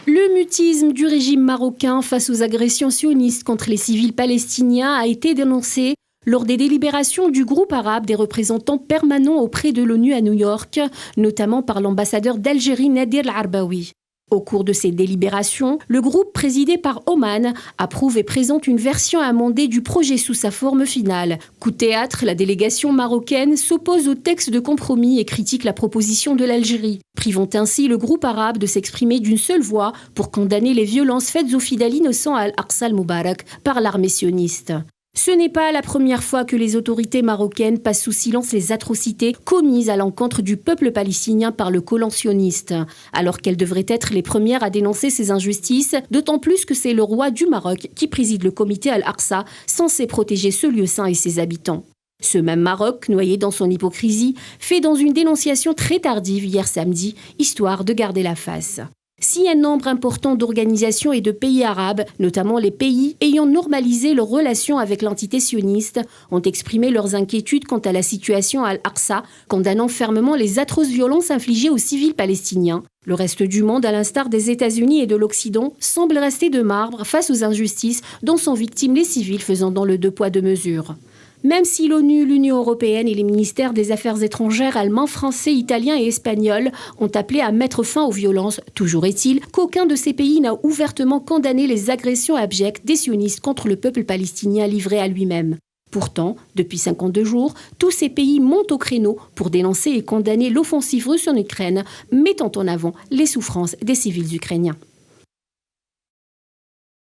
Le mutisme du régime marocain face aux agressions sionistes contre les civils palestiniens a été dénoncé lors des délibérations du groupe arabe des représentants permanents auprès de l'ONU à New York, notamment par l'ambassadeur d'Algérie Nadir Al-Arbaoui. Au cours de ces délibérations, le groupe présidé par Oman approuve et présente une version amendée du projet sous sa forme finale. Coup de théâtre, la délégation marocaine s'oppose au texte de compromis et critique la proposition de l'Algérie, privant ainsi le groupe arabe de s'exprimer d'une seule voix pour condamner les violences faites aux fidèles innocents à Al-Aqsa al-Mubarak par l'armée sioniste. Ce n'est pas la première fois que les autorités marocaines passent sous silence les atrocités commises à l'encontre du peuple palestinien par le colon sioniste, alors qu'elles devraient être les premières à dénoncer ces injustices, d'autant plus que c'est le roi du Maroc qui préside le comité Al-Aqsa, censé protéger ce lieu saint et ses habitants. Ce même Maroc, noyé dans son hypocrisie, fait dans une dénonciation très tardive hier samedi, histoire de garder la face. Si un nombre important d'organisations et de pays arabes, notamment les pays ayant normalisé leurs relations avec l'entité sioniste, ont exprimé leurs inquiétudes quant à la situation à Al-Aqsa, condamnant fermement les atroces violences infligées aux civils palestiniens, le reste du monde, à l'instar des États-Unis et de l'Occident, semble rester de marbre face aux injustices dont sont victimes les civils faisant dans le deux poids deux mesures. Même si l'ONU, l'Union européenne et les ministères des Affaires étrangères allemands, français, italiens et espagnols ont appelé à mettre fin aux violences, toujours est-il qu'aucun de ces pays n'a ouvertement condamné les agressions abjectes des sionistes contre le peuple palestinien livré à lui-même. Pourtant, depuis 52 jours, tous ces pays montent au créneau pour dénoncer et condamner l'offensive russe en Ukraine, mettant en avant les souffrances des civils ukrainiens.